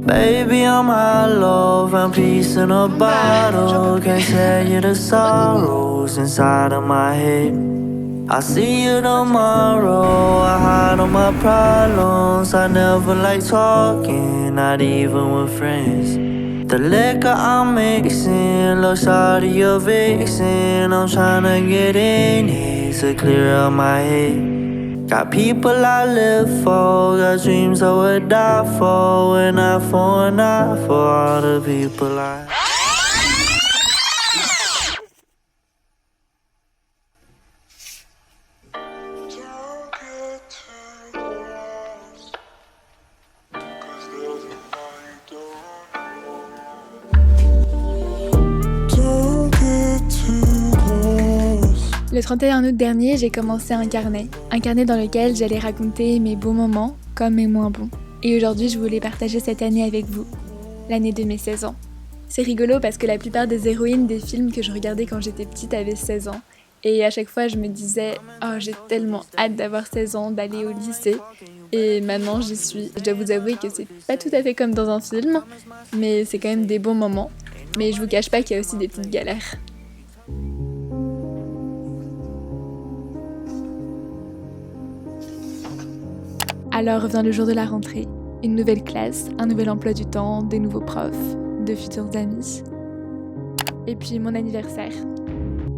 Baby, I'm hollow, found peace in a bottle. Can't tell you the sorrows inside of my head. I'll see you tomorrow, I hide all my problems. I never like talking, not even with friends. The liquor I'm mixing, looks shawty you're vixen. I'm tryna get in here to clear up my head. Got people I live for, got dreams I would die for. And not for an eye for all the people I... Le 31 août dernier, j'ai commencé un carnet dans lequel j'allais raconter mes beaux moments comme mes moins bons. Et aujourd'hui, je voulais partager cette année avec vous, l'année de mes 16 ans. C'est rigolo parce que la plupart des héroïnes des films que je regardais quand j'étais petite avaient 16 ans. Et à chaque fois, je me disais « Oh, j'ai tellement hâte d'avoir 16 ans, d'aller au lycée ». Et maintenant, j'y suis. Je dois vous avouer que c'est pas tout à fait comme dans un film, mais c'est quand même des bons moments. Mais je vous cache pas qu'il y a aussi des petites galères. Alors vient le jour de la rentrée, une nouvelle classe, un nouvel emploi du temps, des nouveaux profs, de futurs amis. Et puis mon anniversaire.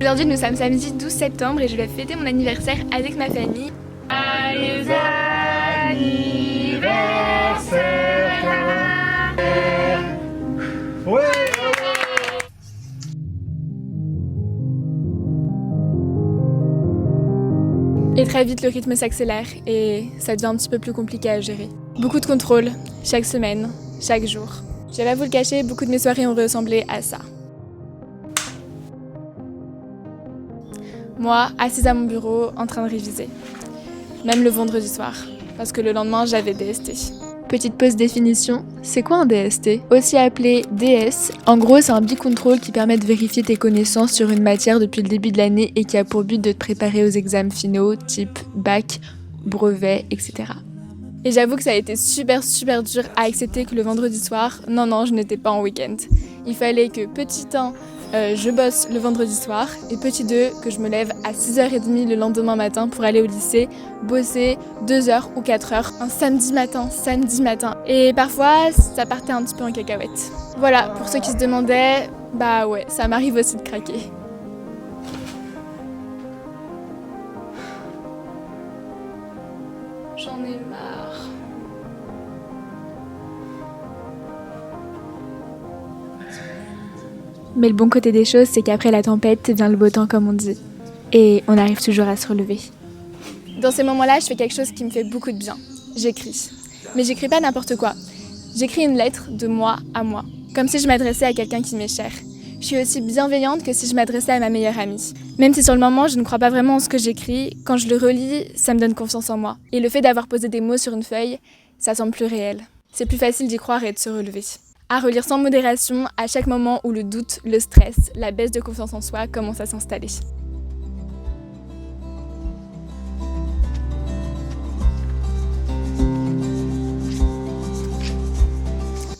Aujourd'hui nous sommes samedi 12 septembre et je vais fêter mon anniversaire avec ma famille. Joyeux anniversaire! Ouais! Et très vite, le rythme s'accélère et ça devient un petit peu plus compliqué à gérer. Beaucoup de contrôle, chaque semaine, chaque jour. Je vais pas vous le cacher, beaucoup de mes soirées ont ressemblé à ça. Moi, assise à mon bureau, en train de réviser. Même le vendredi soir, parce que le lendemain, j'avais DST. Petite pause définition, c'est quoi un DST? Aussi appelé DS, en gros c'est un bicontrôle qui permet de vérifier tes connaissances sur une matière depuis le début de l'année et qui a pour but de te préparer aux examens finaux, type bac, brevet, etc. Et j'avoue que ça a été super dur à accepter que le vendredi soir, non, je n'étais pas en week-end. Il fallait que petit 1, je bosse le vendredi soir et petit 2, que je me lève à 6h30 le lendemain matin pour aller au lycée, bosser 2h ou 4h un samedi matin. Et parfois, ça partait un petit peu en cacahuète. Voilà, pour ceux qui se demandaient, bah ouais, ça m'arrive aussi de craquer. J'en ai marre. Mais le bon côté des choses, c'est qu'après la tempête vient le beau temps, comme on dit. Et on arrive toujours à se relever. Dans ces moments-là, je fais quelque chose qui me fait beaucoup de bien. J'écris. Mais j'écris pas n'importe quoi. J'écris une lettre de moi à moi. Comme si je m'adressais à quelqu'un qui m'est cher. Je suis aussi bienveillante que si je m'adressais à ma meilleure amie. Même si sur le moment, je ne crois pas vraiment en ce que j'écris, quand je le relis, ça me donne confiance en moi. Et le fait d'avoir posé des mots sur une feuille, ça semble plus réel. C'est plus facile d'y croire et de se relever. À relire sans modération à chaque moment où le doute, le stress, la baisse de confiance en soi commencent à s'installer.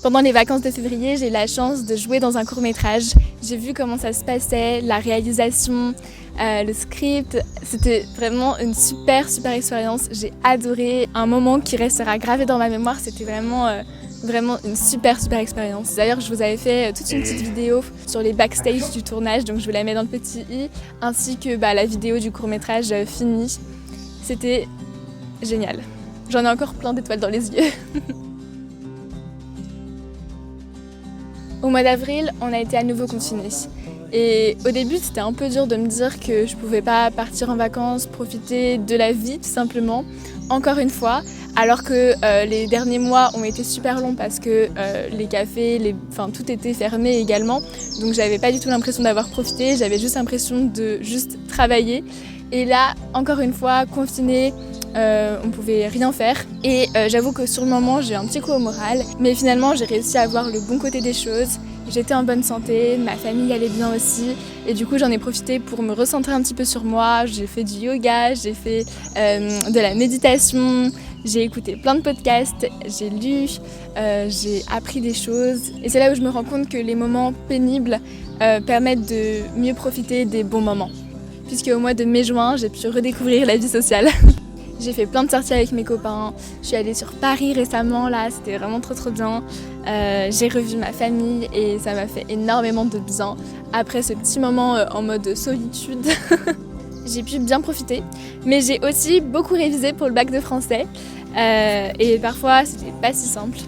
Pendant les vacances de février, j'ai eu la chance de jouer dans un court-métrage. J'ai vu comment ça se passait, la réalisation, le script. C'était vraiment une super expérience. J'ai adoré. Un moment qui restera gravé dans ma mémoire. C'était vraiment une super expérience. D'ailleurs, je vous avais fait toute une petite vidéo sur les backstage du tournage, donc je vous la mets dans le petit i, ainsi que la vidéo du court-métrage fini. C'était génial. J'en ai encore plein d'étoiles dans les yeux. Au mois d'avril, on a été à nouveau confinés. Et au début, c'était un peu dur de me dire que je pouvais pas partir en vacances, profiter de la vie tout simplement, encore une fois, alors que les derniers mois ont été super longs parce que les cafés, tout était fermé également. Donc j'avais pas du tout l'impression d'avoir profité, j'avais juste l'impression de juste travailler. Et là, encore une fois, confinée, on pouvait rien faire et j'avoue que sur le moment j'ai un petit coup au moral, mais finalement j'ai réussi à voir le bon côté des choses. J'étais en bonne santé, ma famille allait bien aussi et du coup j'en ai profité pour me recentrer un petit peu sur moi. J'ai fait du yoga, j'ai fait de la méditation, J'ai écouté plein de podcasts, j'ai lu, j'ai appris des choses. Et c'est là où je me rends compte que les moments pénibles permettent de mieux profiter des bons moments. Puisque au mois de mai-juin, j'ai pu redécouvrir la vie sociale. J'ai fait plein de sorties avec mes copains. Je suis allée sur Paris récemment, là, c'était vraiment trop bien. J'ai revu ma famille et ça m'a fait énormément de bien. Après ce petit moment en mode solitude, j'ai pu bien profiter. Mais j'ai aussi beaucoup révisé pour le bac de français. Et parfois, c'était pas si simple.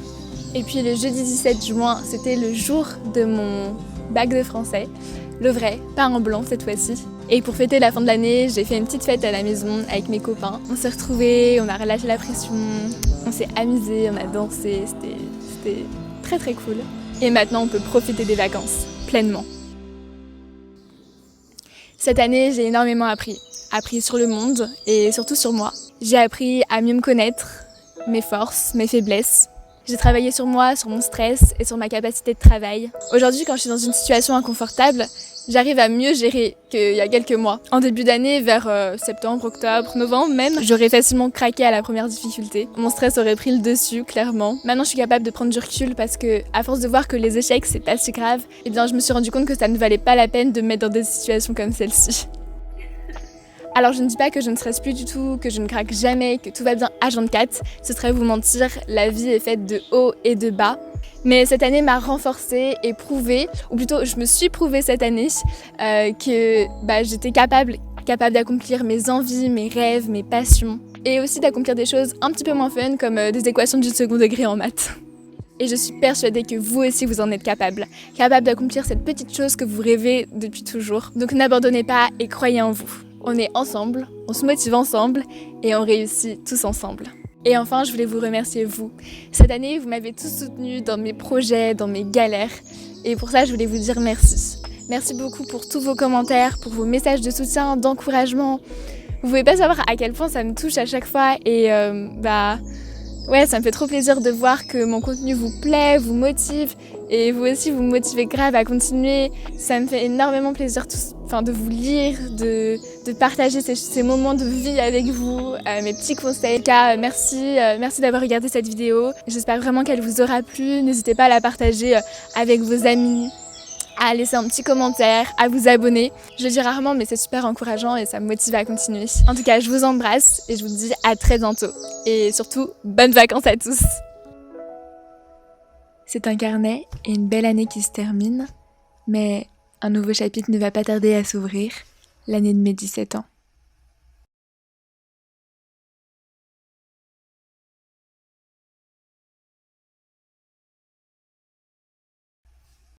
Et puis le jeudi 17 juin, c'était le jour de mon bac de français. Le vrai, pas en blanc cette fois-ci. Et pour fêter la fin de l'année, j'ai fait une petite fête à la maison avec mes copains. On s'est retrouvés, on a relâché la pression, on s'est amusés, on a dansé, c'était très cool. Et maintenant, on peut profiter des vacances, pleinement. Cette année, j'ai énormément appris. Appris sur le monde et surtout sur moi. J'ai appris à mieux me connaître, mes forces, mes faiblesses. J'ai travaillé sur moi, sur mon stress et sur ma capacité de travail. Aujourd'hui, quand je suis dans une situation inconfortable, j'arrive à mieux gérer qu'il y a quelques mois. En début d'année, vers septembre, octobre, novembre même, j'aurais facilement craqué à la première difficulté. Mon stress aurait pris le dessus, clairement. Maintenant, je suis capable de prendre du recul parce que, à force de voir que les échecs, c'est pas si grave, eh bien, je me suis rendu compte que ça ne valait pas la peine de me mettre dans des situations comme celle-ci. Alors je ne dis pas que je ne stresse plus du tout, que je ne craque jamais, que tout va bien H24, ce serait vous mentir, la vie est faite de hauts et de bas. Mais cette année m'a renforcée et prouvé, ou plutôt je me suis prouvé cette année que j'étais capable d'accomplir mes envies, mes rêves, mes passions. Et aussi d'accomplir des choses un petit peu moins fun comme des équations du second degré en maths. Et je suis persuadée que vous aussi vous en êtes capable d'accomplir cette petite chose que vous rêvez depuis toujours. Donc n'abandonnez pas et croyez en vous. On est ensemble, on se motive ensemble et on réussit tous ensemble. Et enfin, je voulais vous remercier vous. Cette année, vous m'avez tous soutenu dans mes projets, dans mes galères. Et pour ça, je voulais vous dire merci. Merci beaucoup pour tous vos commentaires, pour vos messages de soutien, d'encouragement. Vous pouvez pas savoir à quel point ça me touche à chaque fois. Et ouais, ça me fait trop plaisir de voir que mon contenu vous plaît, vous motive. Et vous aussi, vous me motivez grave à continuer. Ça me fait énormément plaisir de vous lire, de partager ces moments de vie avec vous, mes petits conseils. En tout cas, merci d'avoir regardé cette vidéo. J'espère vraiment qu'elle vous aura plu. N'hésitez pas à la partager avec vos amis, à laisser un petit commentaire, à vous abonner. Je le dis rarement, mais c'est super encourageant et ça me motive à continuer. En tout cas, je vous embrasse et je vous dis à très bientôt. Et surtout, bonnes vacances à tous! C'est un carnet et une belle année qui se termine, mais un nouveau chapitre ne va pas tarder à s'ouvrir, l'année de mes 17 ans.